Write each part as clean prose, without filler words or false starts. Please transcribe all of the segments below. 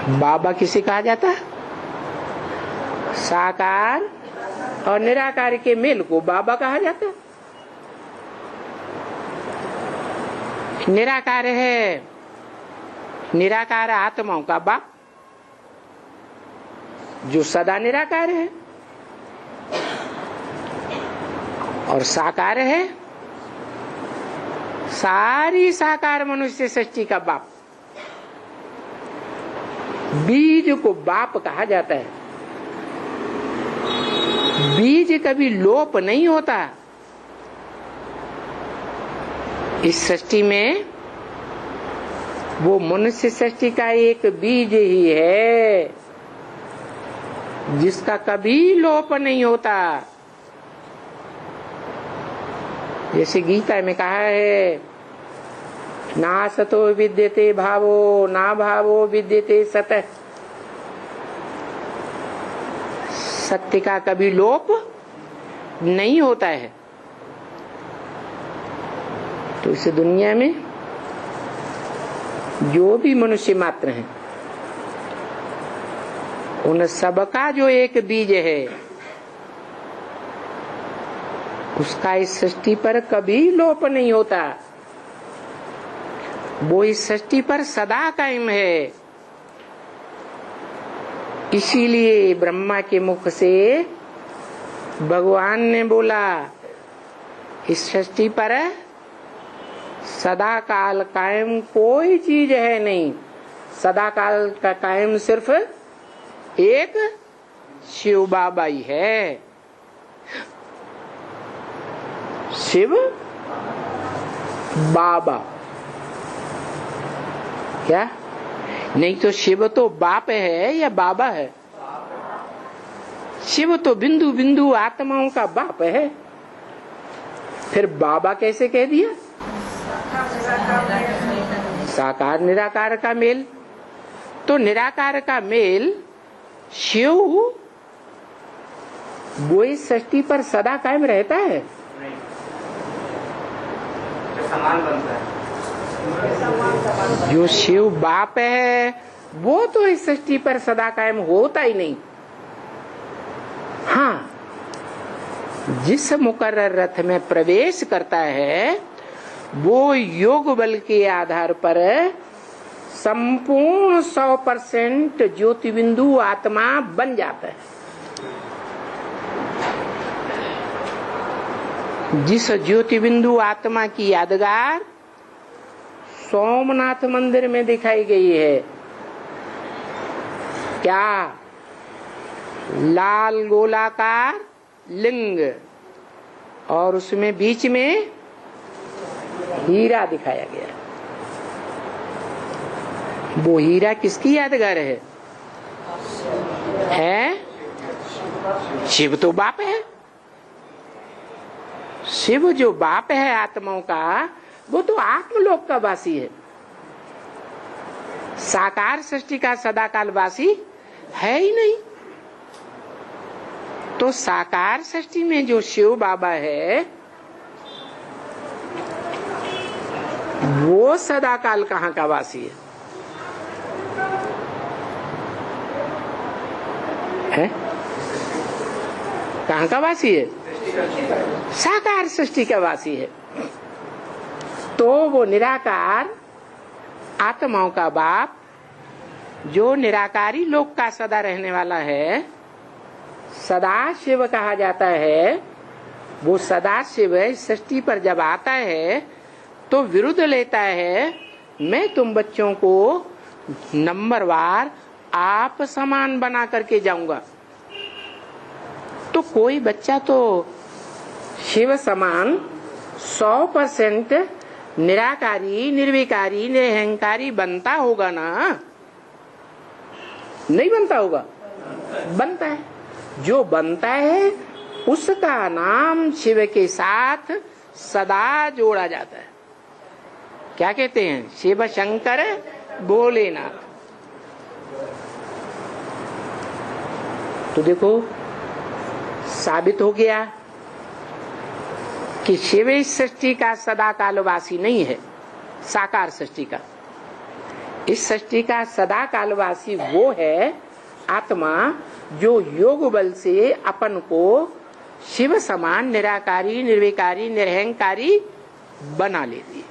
बाबा किसे कहा जाता है? साकार और निराकार के मेल को बाबा कहा जाता है। निराकार है, निराकार आत्माओं का बाप जो सदा निराकार है, और साकार है सारी साकार मनुष्य सृष्टि का बाप। बीज को बाप कहा जाता है। बीज कभी लोप नहीं होता। इस सृष्टि में वो मनुष्य सृष्टि का एक बीज ही है जिसका कभी लोप नहीं होता। जैसे गीता में कहा है, ना सतो विद्यते भावो ना भावो विद्यते सतः। सत्य का कभी लोप नहीं होता है। तो इस दुनिया में जो भी मनुष्य मात्र हैं, उन सबका जो एक बीज है, उसका इस सृष्टि पर कभी लोप नहीं होता। वो इस सृष्टि पर सदा कायम है। इसीलिए ब्रह्मा के मुख से भगवान ने बोला, इस सृष्टि पर सदा काल कायम कोई चीज है नहीं। सदा काल का कायम सिर्फ एक शिव बाबा ही है। शिव बाबा, क्या नहीं तो शिव तो बाप है या बाबा है? शिव तो बिंदु बिंदु आत्माओं का बाप है, फिर बाबा कैसे कह दिया? साकार निराकार का मेल। तो निराकार का मेल शिव वो इस सृष्टि पर सदा कायम रहता है, समान बनता है। जो शिव बाप है वो तो इस सृष्टि पर सदा कायम होता ही नहीं। हाँ, जिस मुकर्रर रथ में प्रवेश करता है वो योग बल के आधार पर संपूर्ण 100% ज्योति बिंदु आत्मा बन जाता है। जिस ज्योति बिंदु आत्मा की यादगार सोमनाथ मंदिर में दिखाई गई है, क्या? लाल गोलाकार लिंग और उसमें बीच में हीरा दिखाया गया। वो हीरा किसकी यादगार है? शिव तो बाप है। शिव जो बाप है आत्माओं का, वो तो आत्मलोक का वासी है। साकार सृष्टि का सदाकाल वासी है ही नहीं। तो साकार सृष्टि में जो शिव बाबा है वो सदाकाल कहाँ का वासी है? कहाँ का वासी है? साकार सृष्टि का वासी है। तो वो निराकार आत्माओं का बाप जो निराकारी लोक का सदा रहने वाला है, सदा शिव कहा जाता है। वो सदा शिव सृष्टि पर जब आता है तो विरुद्ध लेता है, मैं तुम बच्चों को नंबरवार आप समान बना करके जाऊंगा। तो कोई बच्चा तो शिव समान 100% निराकारी निर्विकारी निरहंकारी बनता होगा ना? नहीं बनता होगा? बनता है। जो बनता है उसका नाम शिव के साथ सदा जोड़ा जाता है। क्या कहते हैं? शिव शंकर भोलेनाथ। तो देखो, साबित हो गया कि शिव इस सृष्टि का सदा कालवासी नहीं है, साकार सृष्टि का। इस सृष्टि का सदा कालवासी वो है आत्मा जो योग बल से अपन को शिव समान निराकारी, निर्विकारी, निरहंकारी बना लेती है।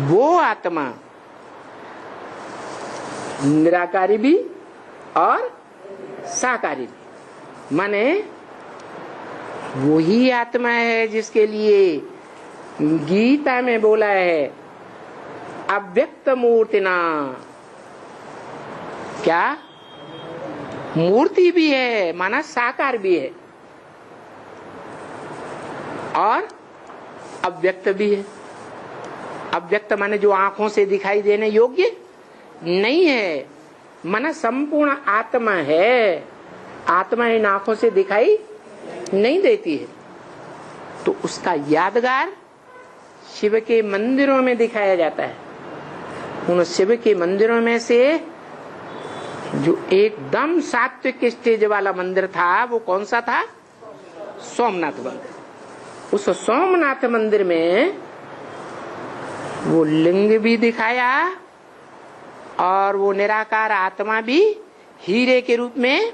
वो आत्मा निराकारी भी और साकारी भी, माने वही आत्मा है जिसके लिए गीता में बोला है अव्यक्त मूर्तिना। क्या मूर्ति भी है, माना साकार भी है और अव्यक्त भी है। अव्यक्त माने जो आंखों से दिखाई देने योग्य नहीं है, माना संपूर्ण आत्मा है। आत्मा इन आंखों से दिखाई नहीं देती है, तो उसका यादगार शिव के मंदिरों में दिखाया जाता है। उन शिव के मंदिरों में से जो एकदम सात्विक स्टेज वाला मंदिर था वो कौन सा था? सोमनाथ मंदिर। उस सोमनाथ मंदिर में वो लिंग भी दिखाया और वो निराकार आत्मा भी हीरे के रूप में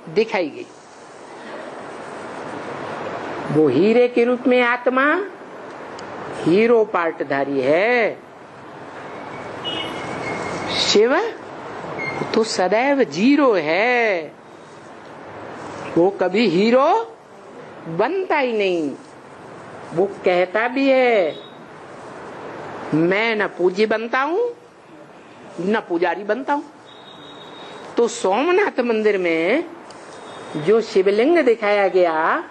दिखाई गई। वो हीरे के रूप में आत्मा हीरो पार्टधारी है। शिव तो सदैव जीरो है, वो कभी हीरो बनता ही नहीं। वो कहता भी है मैं न पूज्य बनता हूं न पुजारी बनता हूं। तो सोमनाथ मंदिर में जो शिवलिंग दिखाया गया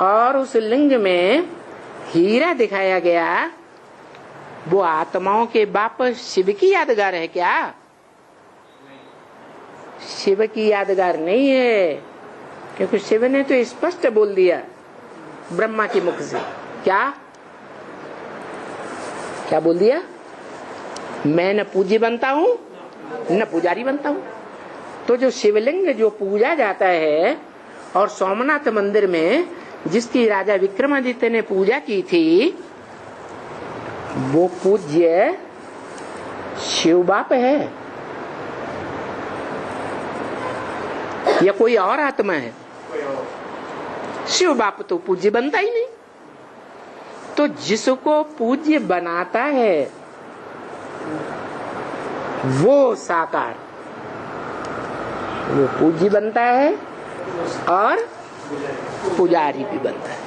और उस लिंग में हीरा दिखाया गया, वो आत्माओं के बाप शिव की यादगार है क्या? शिव की यादगार नहीं है, क्योंकि शिव ने तो स्पष्ट बोल दिया ब्रह्मा के मुख से। क्या क्या बोल दिया? मैं न पूज्य बनता हूं न पुजारी बनता हूं। तो जो शिवलिंग जो पूजा जाता है और सोमनाथ मंदिर में जिसकी राजा विक्रमादित्य ने पूजा की थी, वो पूज्य शिव बाप है या कोई और आत्मा है? शिव बाप तो पूज्य बनता ही नहीं। तो जिसको पूज्य बनाता है वो साकार, वो पूज्य बनता है और पुजारी भी बनता है।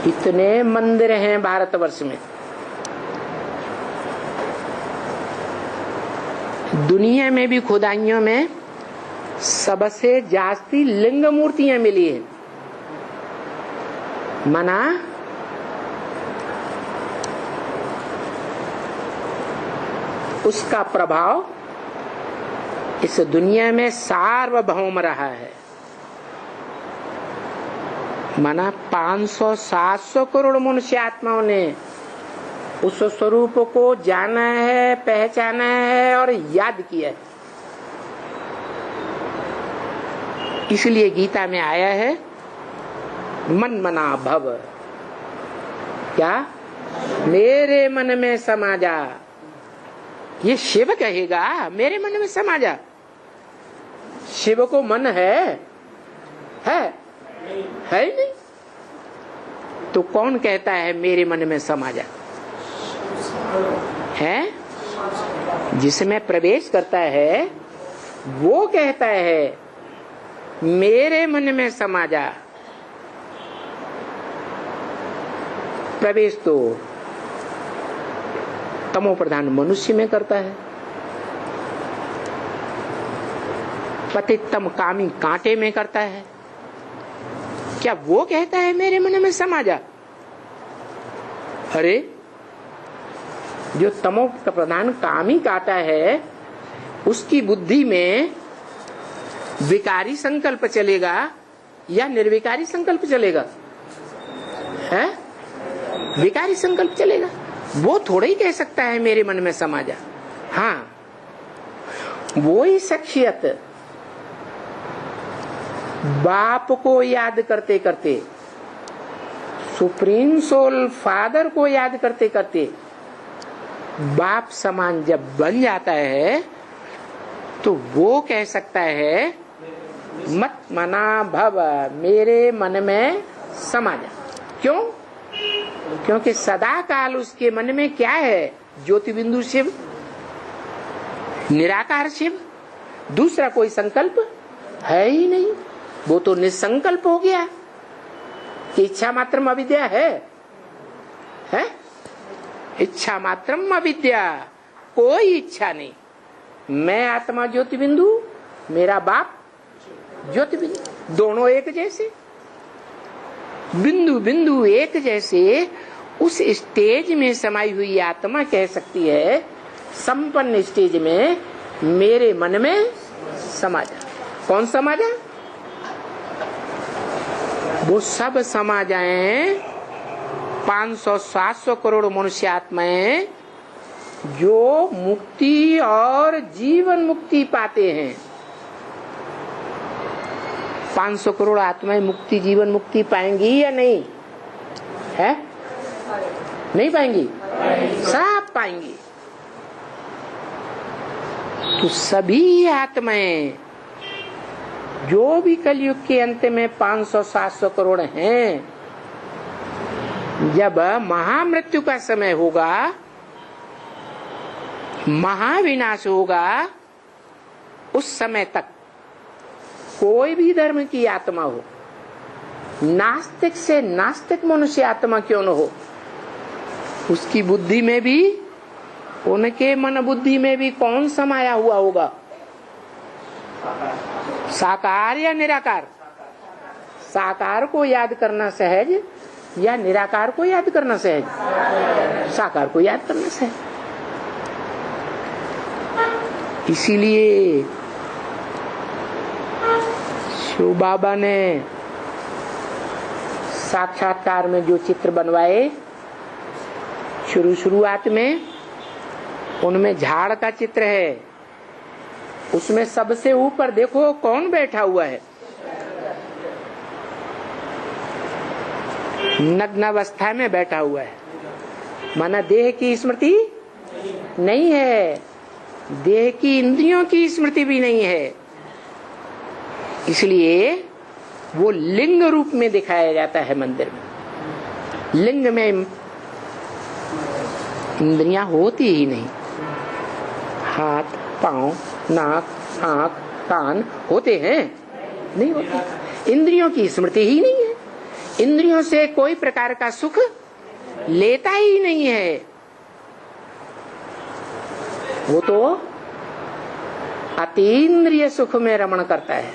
इतने मंदिर हैं भारतवर्ष में। दुनिया में भी खुदाइयों में सबसे जास्ती लिंग मूर्तियां मिली हैं। मना उसका प्रभाव इस दुनिया में सार्वभौम रहा है। माना 500-700 करोड़ मनुष्य आत्माओं ने उस स्वरूप को जाना है, पहचाना है और याद किया है। इसलिए गीता में आया है मन मना भव। क्या? मेरे मन में समा जा। ये शिव कहेगा मेरे मन में समा जा। शिव को मन है ही नहीं, तो कौन कहता है मेरे मन में समा जा? है जिसमें प्रवेश करता है वो कहता है मेरे मन में समा जा। प्रवेश तो तमो प्रधान मनुष्य में करता है, पतितम कामी कांटे में करता है। क्या वो कहता है मेरे मन में समा जा? अरे जो तमो प्रधान कामी काटा है उसकी बुद्धि में विकारी संकल्प चलेगा या निर्विकारी संकल्प चलेगा? है विकारी संकल्प चलेगा। वो थोड़ा ही कह सकता है मेरे मन में समा जा। हाँ, वो ही शख्सियत बाप को याद करते करते सुप्रीम सोल फादर को याद करते करते बाप समान जब बन जाता है तो वो कह सकता है मत मना भव, मेरे मन में समा जा। क्यों? क्योंकि सदा काल उसके मन में क्या है? ज्योति बिंदु शिव, निराकार शिव, दूसरा कोई संकल्प है ही नहीं। वो तो निसंकल्प हो गया कि इच्छा मात्रम अविद्या है? इच्छा मात्रम अविद्या, कोई इच्छा नहीं। मैं आत्मा ज्योति बिंदु, मेरा बाप ज्योति बिंदु, दोनों एक जैसे, बिंदु बिंदु एक जैसे। उस स्टेज में समाई हुई आत्मा कह सकती है संपन्न स्टेज में मेरे मन में समा जा। कौन समा जा? वो सब समा जाएं 500-700 करोड़ मनुष्य आत्माएं जो मुक्ति और जीवन मुक्ति पाते हैं। 500 करोड़ आत्माएं मुक्ति जीवन मुक्ति पाएंगी या नहीं? है? नहीं पाएंगी? सब पाएंगी। तो सभी आत्माएं जो भी कलयुग के अंत में 500-700 करोड़ हैं, जब महामृत्यु का समय होगा, महाविनाश होगा, उस समय तक कोई भी धर्म की आत्मा हो, नास्तिक से नास्तिक मनुष्य आत्मा क्यों न हो, उसकी बुद्धि में भी, उनके मन बुद्धि में भी कौन समाया हुआ होगा? साकार या निराकार? साकार को याद करना सहज या निराकार को याद करना सहज? साकार को याद करना सहज। इसीलिए शिव बाबा ने साक्षात्कार में जो चित्र बनवाए, शुरुआत में उनमें झाड़ का चित्र है। उसमें सबसे ऊपर देखो कौन बैठा हुआ है? नग्न अवस्था में बैठा हुआ है। माना देह की स्मृति नहीं है, देह की इंद्रियों की स्मृति भी नहीं है। इसलिए वो लिंग रूप में दिखाया जाता है मंदिर में। लिंग में इंद्रियां होती ही नहीं। हाथ, पांव, नाक, आंख, कान होते हैं? नहीं होते। इंद्रियों की स्मृति ही नहीं है। इंद्रियों से कोई प्रकार का सुख लेता ही नहीं है। वो तो अतीन्द्रिय सुख में रमण करता है।